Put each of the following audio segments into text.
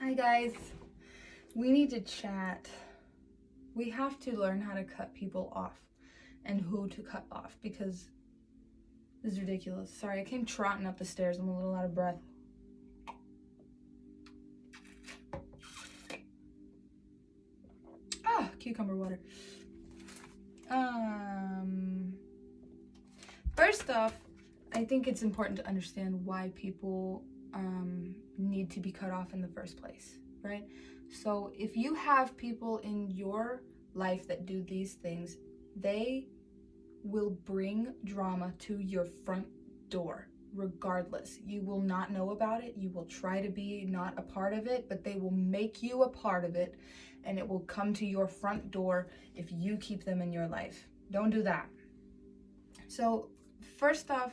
Hi guys, we need to chat. We have to learn how to cut people off and who to cut off because this is ridiculous. Sorry, I came trotting up the stairs. I'm a little out of breath. Cucumber water. First off, I think it's important to understand why people need to be cut off in the first place, right? So if you have people in your life that do these things, they will bring drama to your front door regardless. You will not know about it. You will try to be not a part of it, but they will make you a part of it, and it will come to your front door if you keep them in your life. Don't do that. So first off,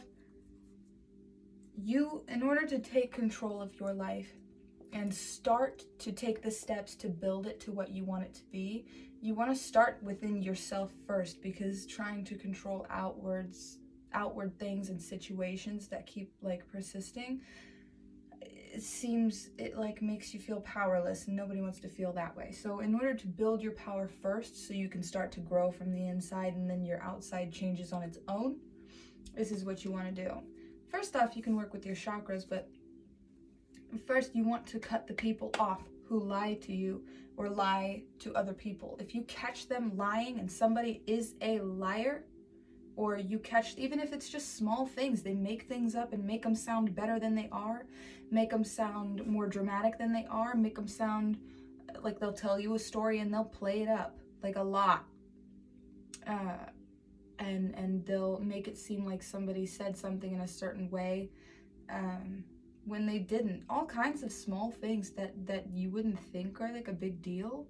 in order to take control of your life and start to take the steps to build it to what you want it to be, you want to start within yourself first, because trying to control outward things and situations that keep persisting, it makes you feel powerless, and nobody wants to feel that way. So in order to build your power first so you can start to grow from the inside and then your outside changes on its own, this is what you want to do. First off, you can work with your chakras, but first you want to cut the people off who lie to you or lie to other people. If you catch them lying and somebody is a liar, or you catch, even if it's just small things, they make things up and make them sound better than they are, make them sound more dramatic than they are, make them sound like they'll tell you a story and they'll play it up like a lot. And they'll make it seem like somebody said something in a certain way when they didn't. All kinds of small things that you wouldn't think are like a big deal,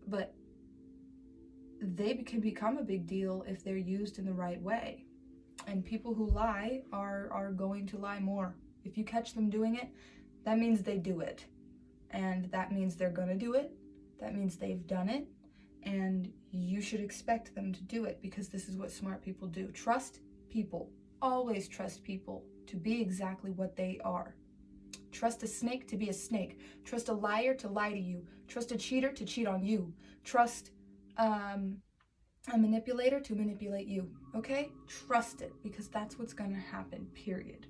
but they can become a big deal if they're used in the right way. And people who lie are going to lie more. If you catch them doing it, that means they do it. And that means they're gonna do it. That means they've done it. And you should expect them to do it, because this is what smart people do. Trust people. Always trust people to be exactly what they are. Trust a snake to be a snake. Trust a liar to lie to you. Trust a cheater to cheat on you. Trust a manipulator to manipulate you. Okay? Trust it, because that's what's gonna happen, period.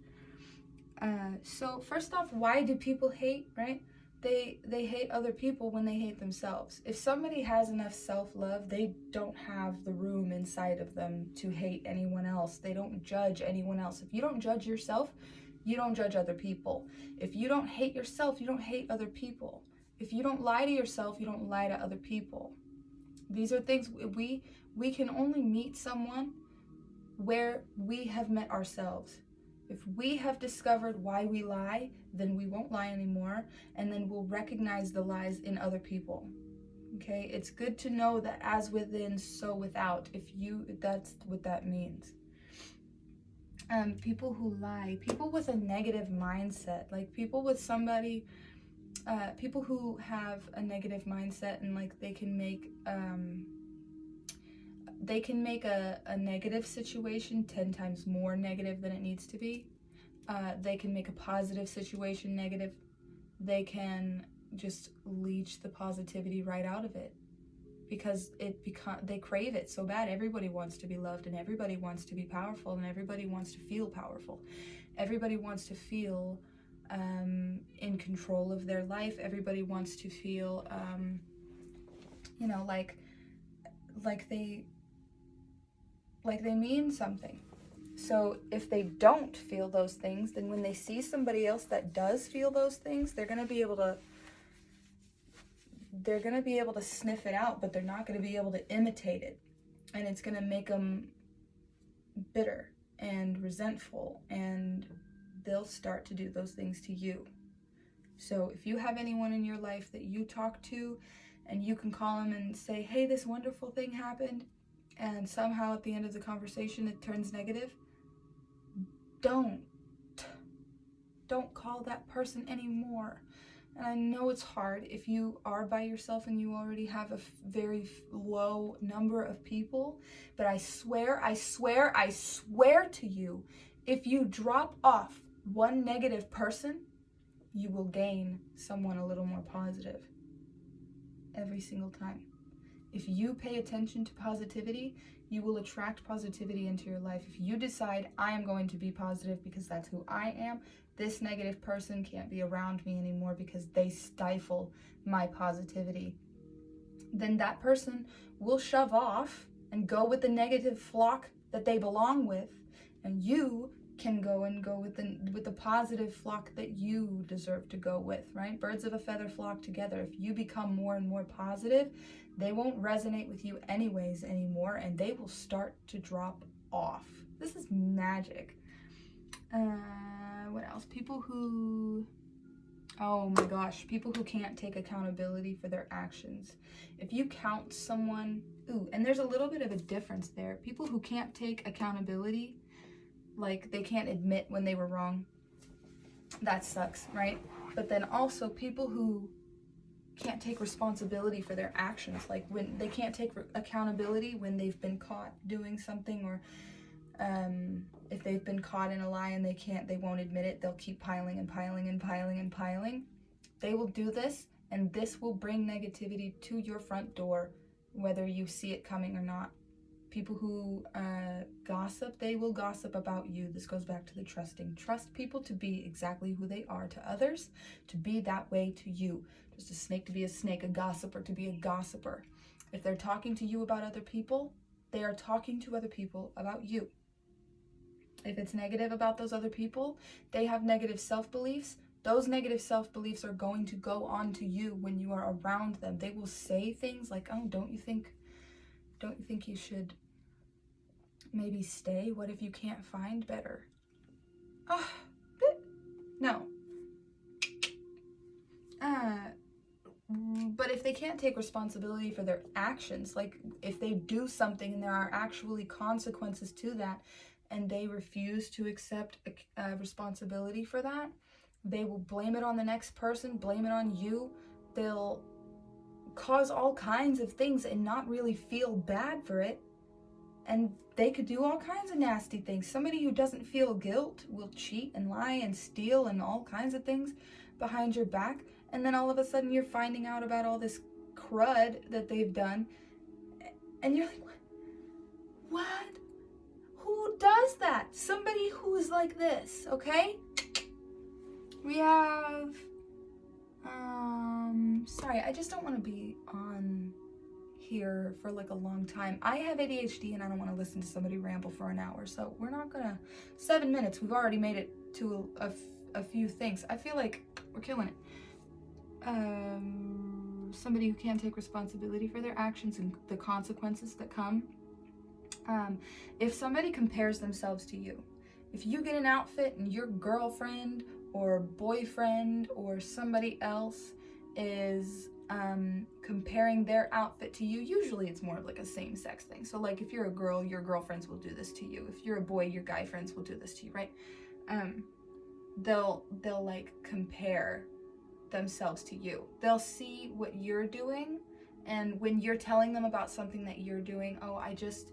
So first off, why do people hate, right? They hate other people when they hate themselves. If somebody has enough self-love, they don't have the room inside of them to hate anyone else. They don't judge anyone else. If you don't judge yourself, you don't judge other people. If you don't hate yourself, you don't hate other people. If you don't lie to yourself, you don't lie to other people. These are things we can only meet someone where we have met ourselves. If we have discovered why we lie, then we won't lie anymore, and then we'll recognize the lies in other people. Okay? It's good to know that as within, so without. That's what that means. People who lie, people with a negative mindset, like people who have a negative mindset, and they can make a negative situation 10 times more negative than it needs to be. They can make a positive situation negative. They can just leech the positivity right out of it, because they crave it so bad. Everybody wants to be loved, and everybody wants to be powerful, and everybody wants to feel powerful. Everybody wants to feel in control of their life. Everybody wants to feel like they mean something. So if they don't feel those things, then when they see somebody else that does feel those things, they're going to be able to sniff it out, but they're not going to be able to imitate it. And it's going to make them bitter and resentful, and they'll start to do those things to you. So if you have anyone in your life that you talk to, and you can call them and say, hey, this wonderful thing happened, and somehow at the end of the conversation it turns negative, don't call that person anymore. And I know it's hard if you are by yourself and you already have a very low number of people, but I swear to you, if you drop off one negative person, you will gain someone a little more positive every single time. If you pay attention to positivity, you will attract positivity into your life. If you decide, I am going to be positive because that's who I am, this negative person can't be around me anymore because they stifle my positivity, then that person will shove off and go with the negative flock that they belong with, and you can go with the positive flock that you deserve to go with, right? Birds of a feather flock together. If you become more and more positive, they won't resonate with you anyways anymore, and they will start to drop off. This is magic. What else? People who can't take accountability for their actions. If you count someone, and there's a little bit of a difference there. People who can't take accountability, like they can't admit when they were wrong, that sucks, right? But then also people who can't take responsibility for their actions, like when they can't take accountability when they've been caught doing something, or if they've been caught in a lie and they won't admit it, they'll keep piling and piling and piling and piling. They will do this, and this will bring negativity to your front door, whether you see it coming or not. People who gossip, they will gossip about you. This goes back to the trusting. Trust people to be exactly who they are to others, to be that way to you. Just a snake to be a snake, a gossiper to be a gossiper. If they're talking to you about other people, they are talking to other people about you. If it's negative about those other people, they have negative self-beliefs. Those negative self-beliefs are going to go on to you when you are around them. They will say things like, oh, don't you think you should maybe stay? What if you can't find better? Oh, no. But if they can't take responsibility for their actions, like if they do something and there are actually consequences to that, and they refuse to accept responsibility for that, they will blame it on the next person, blame it on you. They'll cause all kinds of things and not really feel bad for it. And they could do all kinds of nasty things. Somebody who doesn't feel guilt will cheat and lie and steal and all kinds of things behind your back. And then all of a sudden you're finding out about all this crud that they've done. And you're like, what? Who does that? Somebody who is like this, okay? We have, sorry, I just don't want to be on here for like a long time. I have ADHD and I don't want to listen to somebody ramble for an hour. So we're not gonna, 7 minutes, we've already made it to a few things. I feel like we're killing it. Somebody who can't take responsibility for their actions and the consequences that come. If somebody compares themselves to you, if you get an outfit and your girlfriend or boyfriend or somebody else is comparing their outfit to you, usually it's more of like a same-sex thing. So like if you're a girl, your girlfriends will do this to you. If you're a boy, your guy friends will do this to you, right? They'll like compare themselves to you. They'll see what you're doing, and when you're telling them about something that you're doing, oh, I just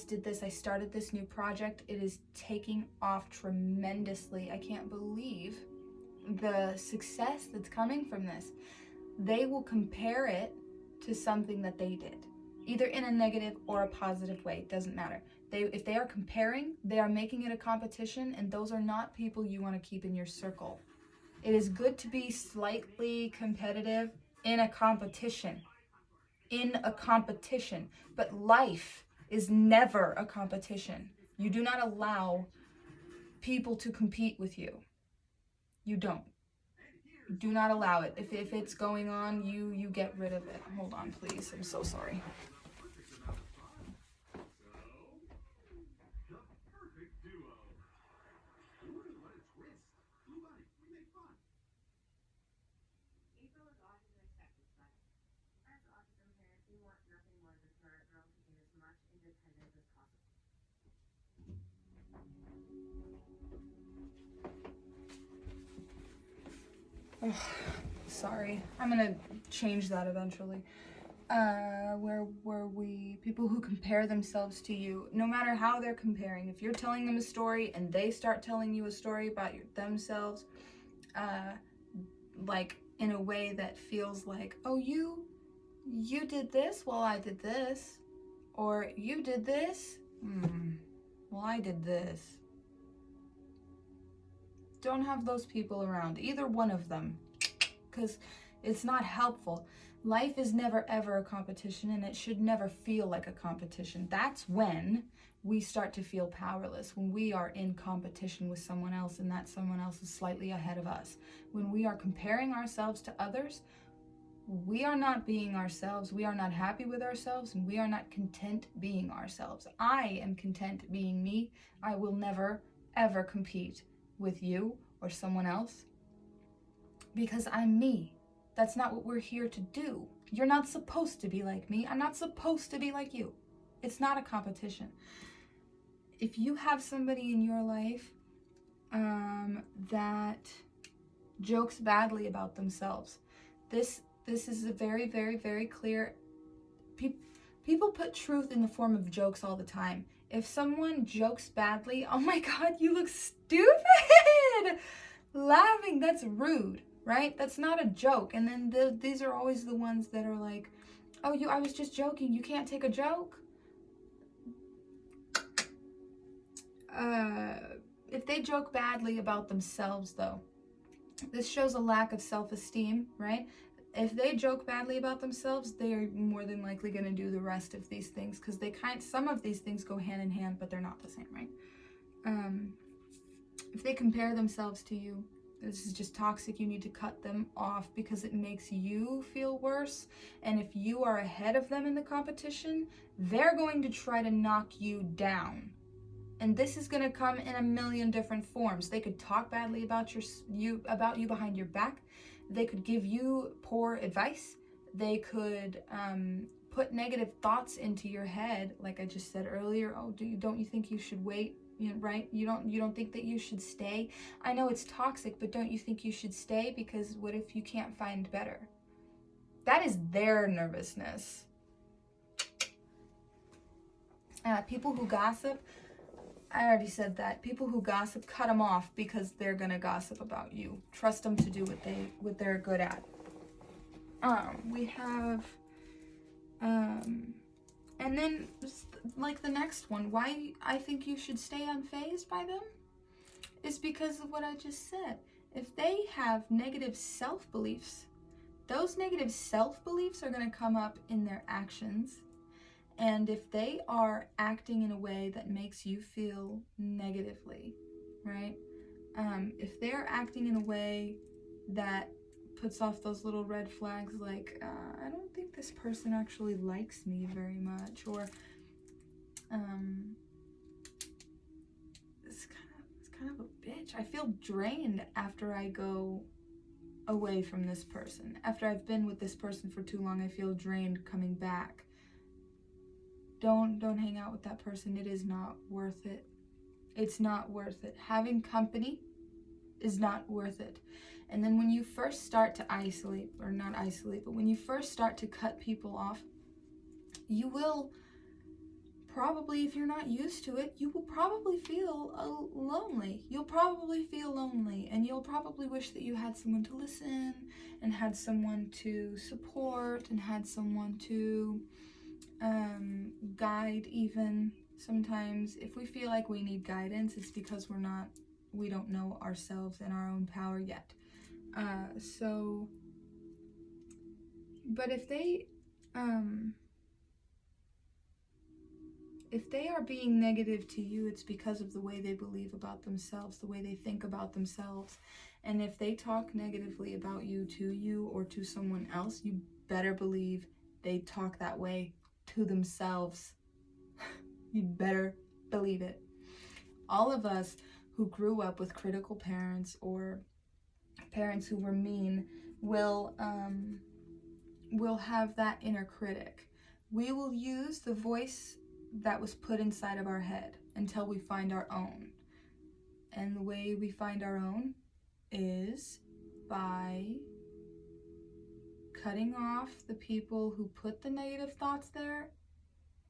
did this, I started this new project, it is taking off tremendously, I can't believe the success that's coming from this. They will compare it to something that they did, either in a negative or a positive way, it doesn't matter. If they are comparing, they are making it a competition, and those are not people you want to keep in your circle. It is good to be slightly competitive in a competition, but life is never a competition. You do not allow people to compete with you. You don't. Do not allow it. If it's going on, you get rid of it. Hold on, please. I'm so sorry. Oh, sorry. I'm gonna change that eventually. Where were we? People who compare themselves to you, no matter how they're comparing. If you're telling them a story and they start telling you a story about themselves, like in a way that feels like, oh, you did this, well, I did this, or you did this, well, I did this. Don't have those people around, either one of them, because it's not helpful. Life is never ever a competition, and it should never feel like a competition. That's when we start to feel powerless, when we are in competition with someone else and that someone else is slightly ahead of us. When we are comparing ourselves to others, we are not being ourselves, we are not happy with ourselves, and we are not content being ourselves. I am content being me. I will never ever compete with you or someone else because I'm me. That's not what we're here to do. You're not supposed to be like me. I'm not supposed to be like you. It's not a competition. If you have somebody in your life that jokes badly about themselves, this is a very, very, very clear. People put truth in the form of jokes all the time. If someone jokes badly, oh my God, you look stupid! Laughing, that's rude, right? That's not a joke. And then these are always the ones that are like, oh, I was just joking. You can't take a joke. If they joke badly about themselves, though, this shows a lack of self-esteem, right? If they joke badly about themselves, they are more than likely going to do the rest of these things, because some of these things go hand in hand, but they're not the same, right? If they compare themselves to you, this is just toxic. You need to cut them off because it makes you feel worse. And if you are ahead of them in the competition, they're going to try to knock you down. And this is going to come in a million different forms. They could talk badly about you behind your back. They could give you poor advice. They could put negative thoughts into your head, like I just said earlier. Oh, don't you think you should wait? You know, right? You don't think that you should stay? I know it's toxic, but don't you think you should stay? Because what if you can't find better? That is their nervousness. People who gossip, I already said that. People who gossip, cut them off because they're gonna gossip about you. Trust them to do what they're good at. We have, and then like the next one, why I think you should stay unfazed by them is because of what I just said. If they have negative self-beliefs, those negative self-beliefs are gonna come up in their actions. And if they are acting in a way that makes you feel negatively, right? If they're acting in a way that puts off those little red flags like, I don't think this person actually likes me very much, or it's kind of a bitch. I feel drained after I go away from this person. After I've been with this person for too long, I feel drained coming back. Don't hang out with that person. It is not worth it. It's not worth it. Having company is not worth it. And then when you first start to isolate, or not isolate, but when you first start to cut people off, you will probably, if you're not used to it, you will probably feel lonely. You'll probably feel lonely, and you'll probably wish that you had someone to listen, and had someone to support, and had someone to guide. Even sometimes if we feel like we need guidance, it's because we don't know ourselves and our own power yet. But if they are being negative to you, it's because of the way they believe about themselves, the way they think about themselves. And if they talk negatively about you to you or to someone else, you better believe they talk that way to themselves. You better believe it. All of us who grew up with critical parents or parents who were mean will have that inner critic. We will use the voice that was put inside of our head until we find our own. And the way we find our own is by cutting off the people who put the negative thoughts there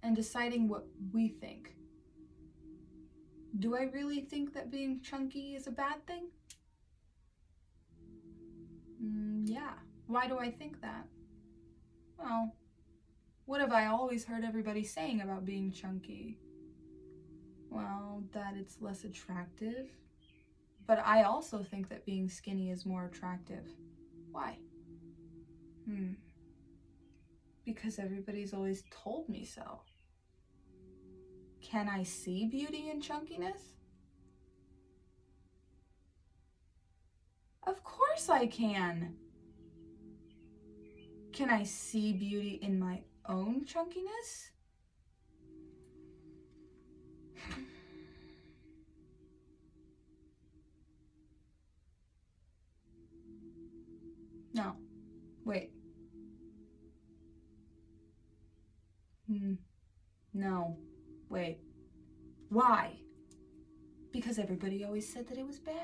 and deciding what we think. Do I really think that being chunky is a bad thing? Yeah. Why do I think that? Well, what have I always heard everybody saying about being chunky? Well, that it's less attractive. But I also think that being skinny is more attractive. Why? Because everybody's always told me so. Can I see beauty in chunkiness? Of course I can. Can I see beauty in my own chunkiness? No. Wait. No. Wait. Why? Because everybody always said that it was bad.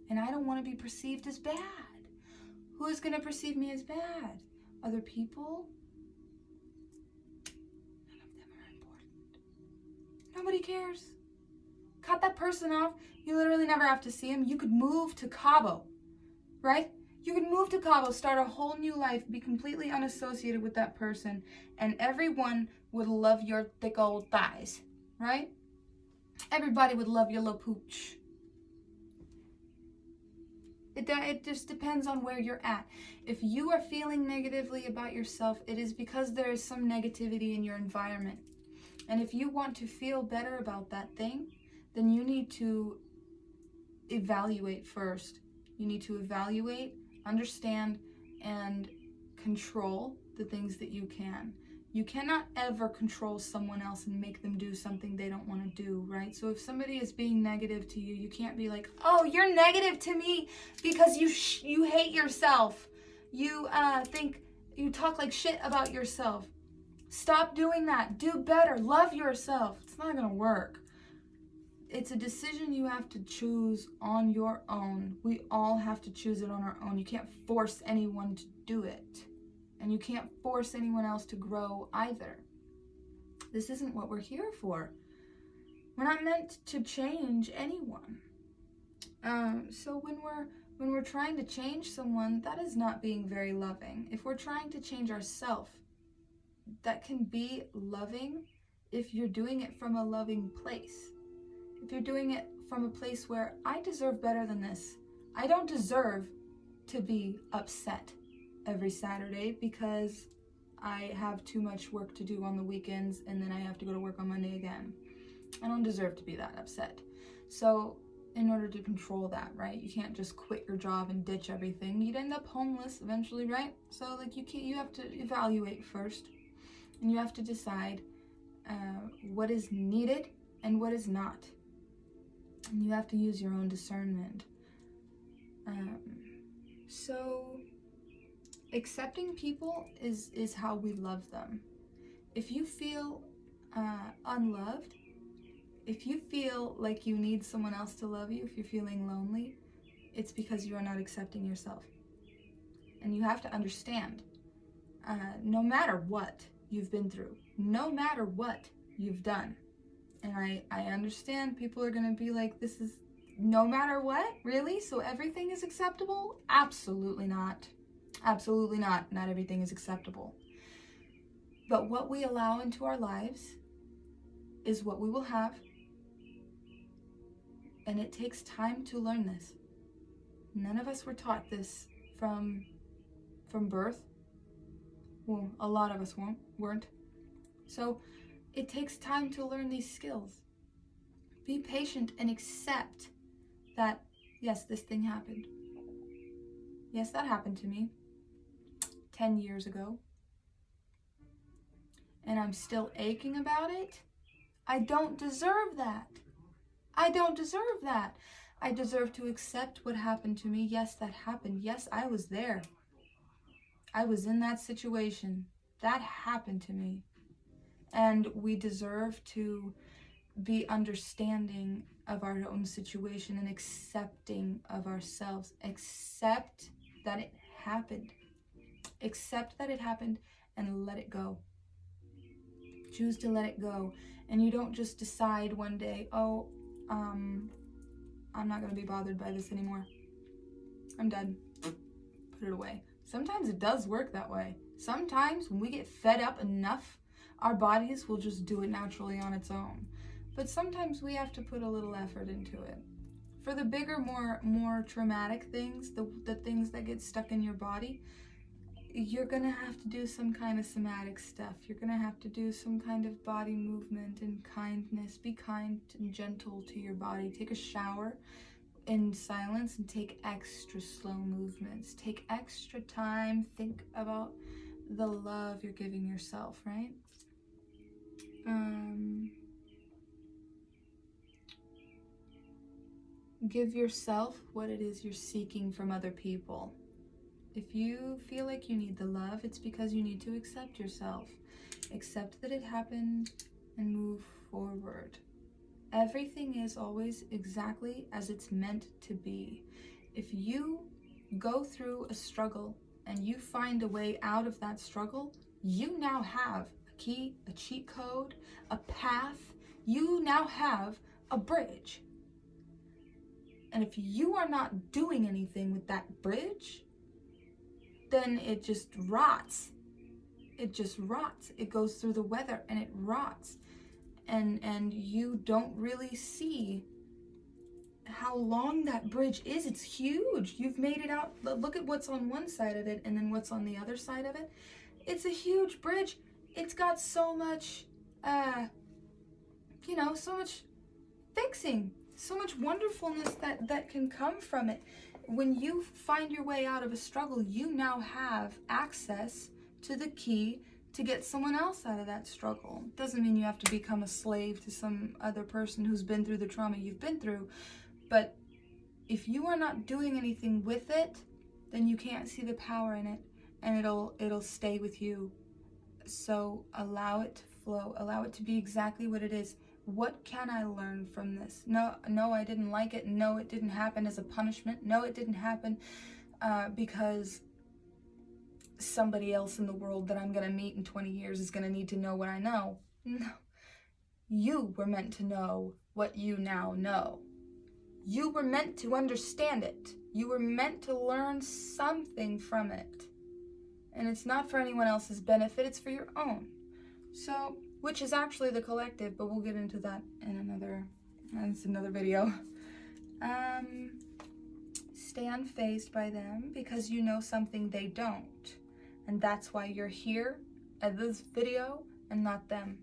And I don't want to be perceived as bad. Who is going to perceive me as bad? Other people? None of them are important. Nobody cares. Cut that person off. You literally never have to see him. You could move to Cabo, right? You could move to Cabo, start a whole new life, be completely unassociated with that person, and everyone would love your thick old thighs, right? Everybody would love your little pooch. It just depends on where you're at. If you are feeling negatively about yourself, it is because there is some negativity in your environment. And if you want to feel better about that thing, then you need to evaluate first. You need to evaluate, understand, and control the things that you can. You cannot ever control someone else and make them do something they don't want to do, right? So if somebody is being negative to you, you can't be like, oh, you're negative to me because you hate yourself. You think you talk like shit about yourself. Stop doing that. Do better. Love yourself. It's not going to work. It's a decision you have to choose on your own. We all have to choose it on our own. You can't force anyone to do it. And you can't force anyone else to grow either. This isn't what we're here for. We're not meant to change anyone. So when we're trying to change someone, that is not being very loving. If we're trying to change ourselves, that can be loving if you're doing it from a loving place. If you're doing it from a place where I deserve better than this. I don't deserve to be upset every Saturday because I have too much work to do on the weekends and then I have to go to work on Monday again. I don't deserve to be that upset. So in order to control that, right, you can't just quit your job and ditch everything. You'd end up homeless eventually, right? So like you have to evaluate first, and you have to decide what is needed and what is not. And you have to use your own discernment. So accepting people is how we love them. If you feel unloved, if you feel like you need someone else to love you, if you're feeling lonely, it's because you are not accepting yourself. And you have to understand, no matter what you've been through, no matter what you've done, and I understand people are going to be like, this is no matter what? Really? So everything is acceptable? Absolutely not. Absolutely not. Not everything is acceptable. But what we allow into our lives is what we will have. And it takes time to learn this. None of us were taught this from birth. Well, a lot of us weren't. So it takes time to learn these skills. Be patient and accept that, yes, this thing happened. Yes, that happened to me 10 years ago. And I'm still aching about it. I don't deserve that. I don't deserve that. I deserve to accept what happened to me. Yes, that happened. Yes, I was there. I was in that situation. That happened to me. And we deserve to be understanding of our own situation and accepting of ourselves. Accept that it happened. Accept that it happened and let it go. Choose to let it go. And you don't just decide one day, oh, I'm not going to be bothered by this anymore. I'm done. put it away. Sometimes it does work that way. Sometimes when we get fed up enough, our bodies will just do it naturally on its own. But sometimes we have to put a little effort into it. For the bigger, more traumatic things, the things that get stuck in your body, you're gonna have to do some kind of somatic stuff. You're gonna have to do some kind of body movement and kindness. Be kind and gentle to your body. Take a shower in silence and take extra slow movements. Take extra time. Think about the love you're giving yourself, right? Give yourself what it is you're seeking from other people. If you feel like you need the love, it's because you need to accept yourself. Accept that it happened and move forward. Everything is always exactly as it's meant to be. If you go through a struggle and you find a way out of that struggle, you now have a key, a cheat code, a path. You now have a bridge. And if you are not doing anything with that bridge, then it just rots. It just rots. It goes through the weather and it rots. And you don't really see how long that bridge is. It's huge. You've made it out. Look at what's on one side of it and then what's on the other side of it. It's a huge bridge. It's got so much, so much fixing, so much wonderfulness that can come from it. When you find your way out of a struggle, you now have access to the key to get someone else out of that struggle. Doesn't mean you have to become a slave to some other person who's been through the trauma you've been through, but if you are not doing anything with it, then you can't see the power in it, and it'll stay with you. So allow it to flow. Allow it to be exactly what it is. What can I learn from this? No, I didn't like it. No, it didn't happen as a punishment. No, it didn't happen because somebody else in the world that I'm going to meet in 20 years is going to need to know what I know. No. You were meant to know what you now know. You were meant to understand it. You were meant to learn something from it. And it's not for anyone else's benefit, it's for your own. So, which is actually the collective, but we'll get into that in another video. Stay unfazed by them because you know something they don't. And that's why you're here at this video and not them.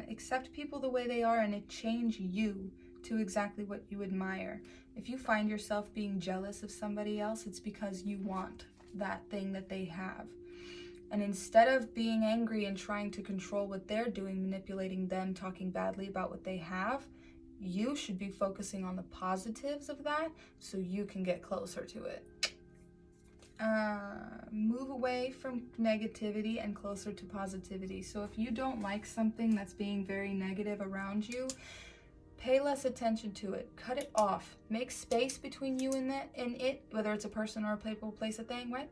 Accept people the way they are and it change you to exactly what you admire. If you find yourself being jealous of somebody else, it's because you want that thing that they have. And instead of being angry and trying to control what they're doing, manipulating them, talking badly about what they have, you should be focusing on the positives of that so you can get closer to it. Move away from negativity and closer to positivity. So if you don't like something that's being very negative around you, pay less attention to it. Cut it off. Make space between you and it, whether it's a person or a people, place, a thing, right?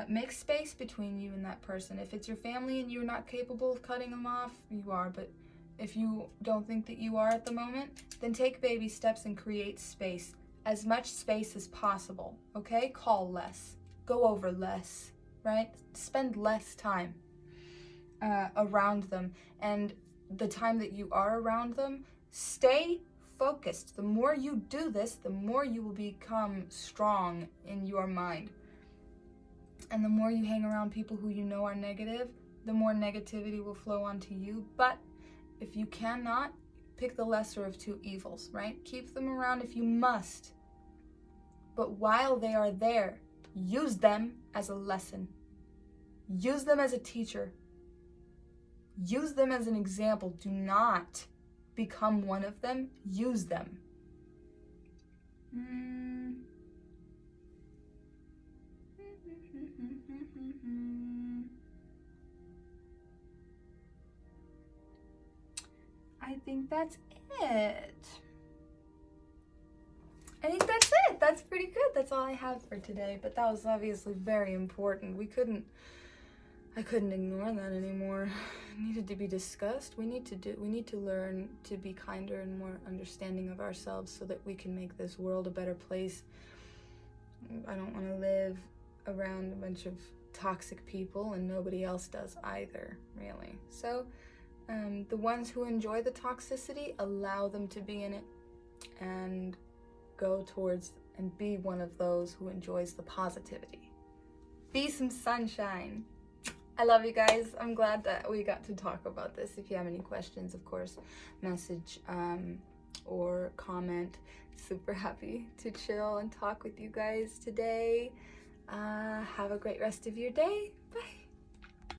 Make space between you and that person. If it's your family and you're not capable of cutting them off, you are. But if you don't think that you are at the moment, then take baby steps and create space. As much space as possible, okay? Call less. Go over less, right? Spend less time around them. And the time that you are around them, stay focused. The more you do this, the more you will become strong in your mind. And the more you hang around people who you know are negative, the more negativity will flow onto you. But if you cannot, pick the lesser of two evils, right? Keep them around if you must. But while they are there, use them as a lesson. Use them as a teacher. Use them as an example. Do not become one of them. Use them. I think that's it. I think that's it. That's pretty good. That's all I have for today. But that was obviously very important. I couldn't ignore that anymore. It needed to be discussed. We need to learn to be kinder and more understanding of ourselves so that we can make this world a better place. I don't want to live around a bunch of toxic people, and nobody else does either, really. So the ones who enjoy the toxicity, allow them to be in it, and go towards and be one of those who enjoys the positivity. Be some sunshine. I love you guys. I'm glad that we got to talk about this. If you have any questions, of course, message or comment. Super happy to chill and talk with you guys today. Have a great rest of your day.